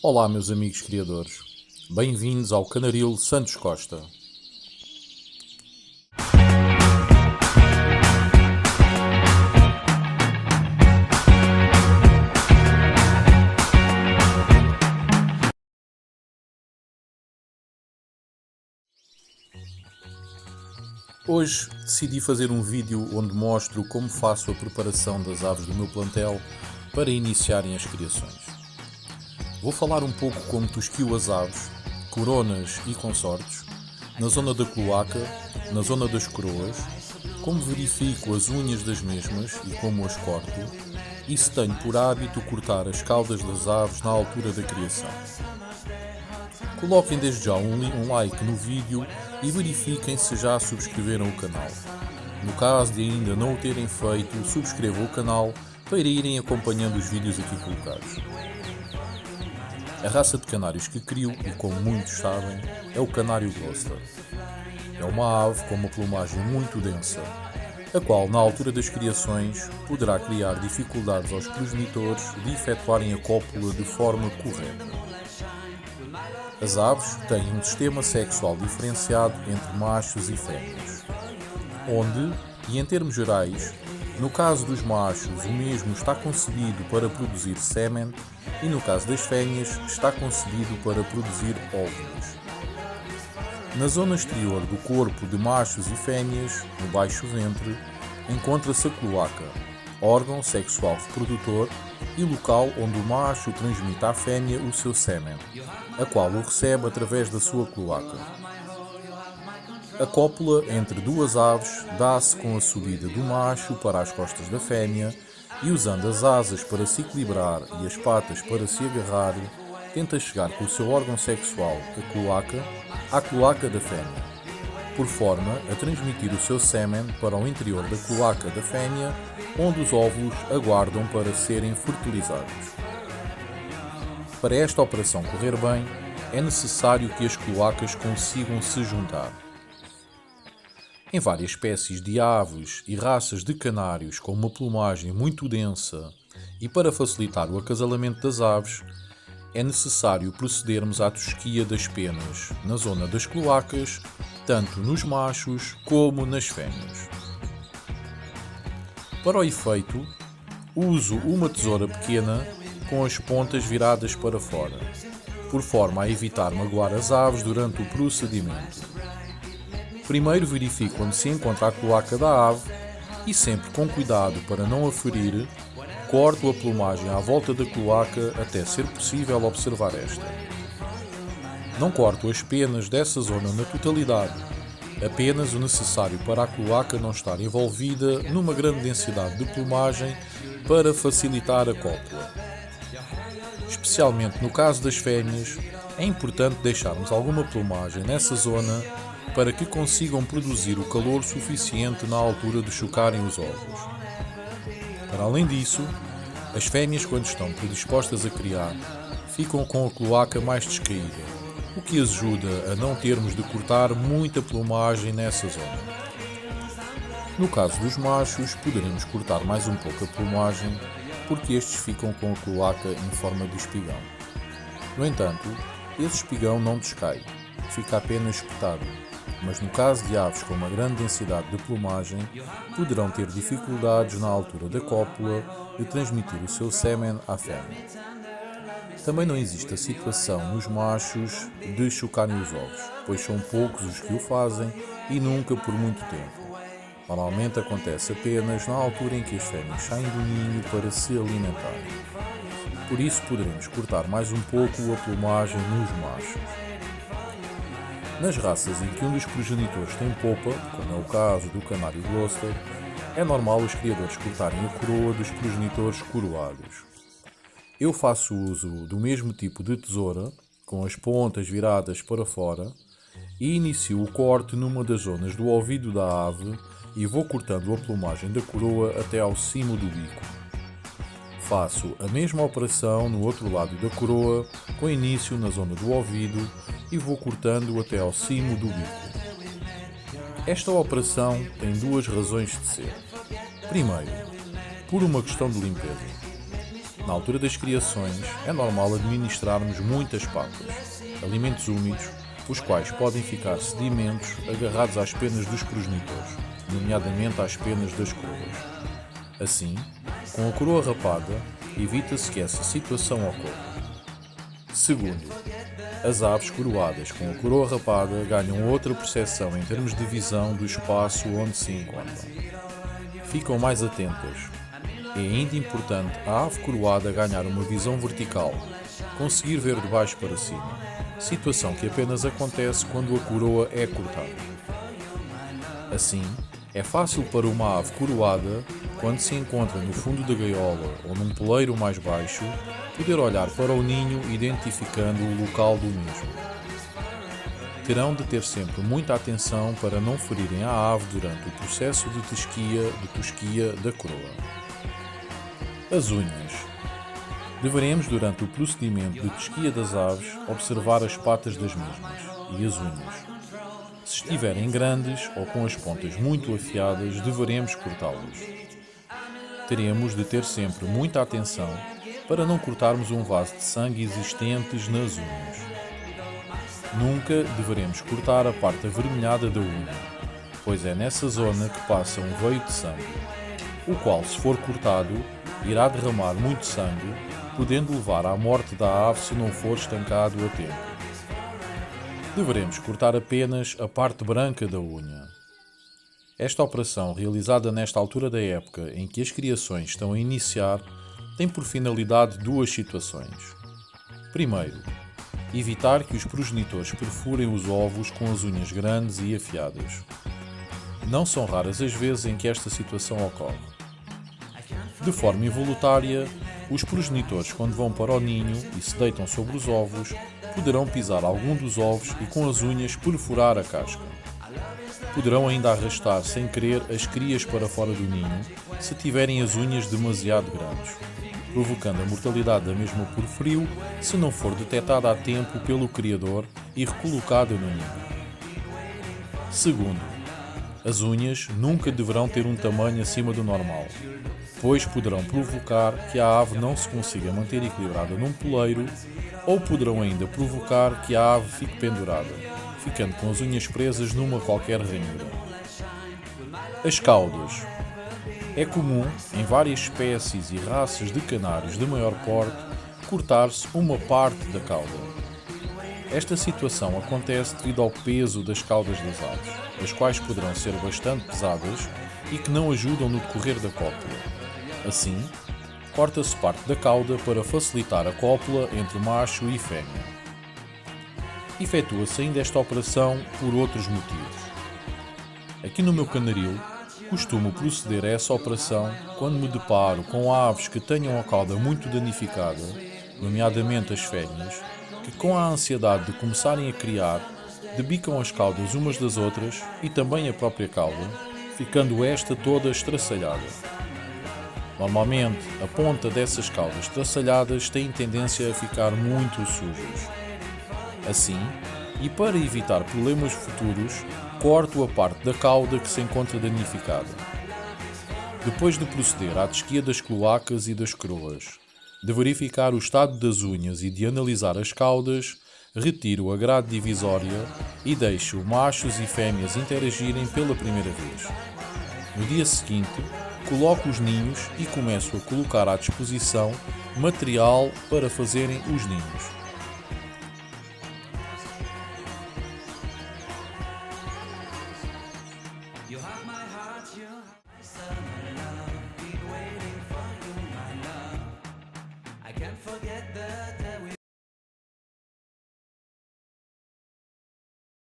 Olá, meus amigos criadores. Bem-vindos ao Canaril Santos Costa. Hoje decidi fazer um vídeo onde mostro como faço a preparação das aves do meu plantel para iniciarem as criações. Vou falar um pouco como tosquio as aves, coronas e consortes, na zona da cloaca, na zona das coroas, como verifico as unhas das mesmas e como as corto, e se tenho por hábito cortar as caudas das aves na altura da criação. Coloquem desde já um like no vídeo e verifiquem se já subscreveram o canal. No caso de ainda não o terem feito, subscrevam o canal para irem acompanhando os vídeos aqui colocados. A raça de canários que crio, e como muitos sabem, é o canário Gloucester. É uma ave com uma plumagem muito densa, a qual, na altura das criações, poderá criar dificuldades aos progenitores de efetuarem a cópula de forma correta. As aves têm um sistema sexual diferenciado entre machos e fêmeas, onde, e em termos gerais, no caso dos machos o mesmo está concebido para produzir sêmen e no caso das fêmeas está concebido para produzir óvulos. Na zona exterior do corpo de machos e fêmeas, no baixo ventre, encontra-se a cloaca, órgão sexual reprodutor e local onde o macho transmite à fêmea o seu sêmen, a qual o recebe através da sua cloaca. A cópula entre duas aves dá-se com a subida do macho para as costas da fêmea e usando as asas para se equilibrar e as patas para se agarrar, tenta chegar com o seu órgão sexual, a cloaca, à cloaca da fêmea, por forma a transmitir o seu sêmen para o interior da cloaca da fêmea, onde os óvulos aguardam para serem fertilizados. Para esta operação correr bem, é necessário que as cloacas consigam se juntar. Em várias espécies de aves e raças de canários com uma plumagem muito densa e para facilitar o acasalamento das aves, é necessário procedermos à tosquia das penas na zona das cloacas, tanto nos machos como nas fêmeas. Para o efeito, uso uma tesoura pequena com as pontas viradas para fora, por forma a evitar magoar as aves durante o procedimento. Primeiro verifico onde se encontra a cloaca da ave e, sempre com cuidado para não a ferir, corto a plumagem à volta da cloaca até ser possível observar esta. Não corto as penas dessa zona na totalidade, apenas o necessário para a cloaca não estar envolvida numa grande densidade de plumagem para facilitar a cópula. Especialmente no caso das fêmeas, é importante deixarmos alguma plumagem nessa zona para que consigam produzir o calor suficiente na altura de chocarem os ovos. Para além disso, as fêmeas, quando estão predispostas a criar, ficam com a cloaca mais descaída, o que as ajuda a não termos de cortar muita plumagem nessa zona. No caso dos machos, poderemos cortar mais um pouco a plumagem, porque estes ficam com a cloaca em forma de espigão. No entanto, esse espigão não descai, fica apenas espetado, mas no caso de aves com uma grande densidade de plumagem, poderão ter dificuldades na altura da cópula de transmitir o seu sêmen à fêmea. Também não existe a situação nos machos de chocarem os ovos, pois são poucos os que o fazem e nunca por muito tempo. Normalmente acontece apenas na altura em que as fêmeas saem do ninho para se alimentar. Por isso poderemos cortar mais um pouco a plumagem nos machos. Nas raças em que um dos progenitores tem popa, como é o caso do canário Gloucester, é normal os criadores cortarem a coroa dos progenitores coroados. Eu faço uso do mesmo tipo de tesoura, com as pontas viradas para fora, e inicio o corte numa das zonas do ouvido da ave e vou cortando a plumagem da coroa até ao cimo do bico. Faço a mesma operação no outro lado da coroa, com início na zona do ouvido e vou cortando até ao cimo do bico. Esta operação tem duas razões de ser. Primeiro, por uma questão de limpeza. Na altura das criações, é normal administrarmos muitas papas, alimentos úmidos, os quais podem ficar sedimentos agarrados às penas dos progenitores, nomeadamente às penas das coroas. Assim, com a coroa rapada, evita-se que essa situação ocorra. Segundo, as aves coroadas com a coroa rapada ganham outra percepção em termos de visão do espaço onde se encontram. Ficam mais atentas. É ainda importante a ave coroada ganhar uma visão vertical, conseguir ver de baixo para cima, situação que apenas acontece quando a coroa é cortada. Assim, é fácil para uma ave coroada, quando se encontra no fundo da gaiola ou num poleiro mais baixo, poder olhar para o ninho identificando o local do mesmo. Terão de ter sempre muita atenção para não ferirem a ave durante o processo de tosquia da coroa. As unhas. Deveremos, durante o procedimento de tosquia das aves, observar as patas das mesmas e as unhas. Se estiverem grandes ou com as pontas muito afiadas, deveremos cortá-las. Teremos de ter sempre muita atenção para não cortarmos um vaso de sangue existentes nas unhas. Nunca deveremos cortar a parte avermelhada da unha, pois é nessa zona que passa um veio de sangue, o qual, se for cortado, irá derramar muito sangue, podendo levar à morte da ave se não for estancado a tempo. Deveremos cortar apenas a parte branca da unha. Esta operação, realizada nesta altura da época em que as criações estão a iniciar, tem por finalidade duas situações. Primeiro, evitar que os progenitores perfurem os ovos com as unhas grandes e afiadas. Não são raras as vezes em que esta situação ocorre. De forma involuntária, os progenitores, quando vão para o ninho e se deitam sobre os ovos, poderão pisar algum dos ovos e com as unhas perfurar a casca. Poderão ainda arrastar sem querer as crias para fora do ninho se tiverem as unhas demasiado grandes, provocando a mortalidade da mesma por frio se não for detectada a tempo pelo criador e recolocada no ninho. Segundo, as unhas nunca deverão ter um tamanho acima do normal, pois poderão provocar que a ave não se consiga manter equilibrada num poleiro ou poderão ainda provocar que a ave fique pendurada, ficando com as unhas presas numa qualquer ranhura. As caudas. É comum, em várias espécies e raças de canários de maior porte, cortar-se uma parte da cauda. Esta situação acontece devido ao peso das caudas das aves, as quais poderão ser bastante pesadas e que não ajudam no decorrer da cópula. Assim, corta-se parte da cauda para facilitar a cópula entre macho e fêmea. Efetua-se ainda esta operação por outros motivos. Aqui no meu canaril, costumo proceder a essa operação quando me deparo com aves que tenham a cauda muito danificada, nomeadamente as fêmeas, que com a ansiedade de começarem a criar, debicam as caudas umas das outras e também a própria cauda, ficando esta toda estraçalhada. Normalmente, a ponta dessas caudas estraçalhadas tem tendência a ficar muito sujas. Assim, e para evitar problemas futuros, corto a parte da cauda que se encontra danificada. Depois de proceder à desquia das cloacas e das coroas, de verificar o estado das unhas e de analisar as caudas, retiro a grade divisória e deixo machos e fêmeas interagirem pela primeira vez. No dia seguinte, coloco os ninhos e começo a colocar à disposição material para fazerem os ninhos. Can't forget the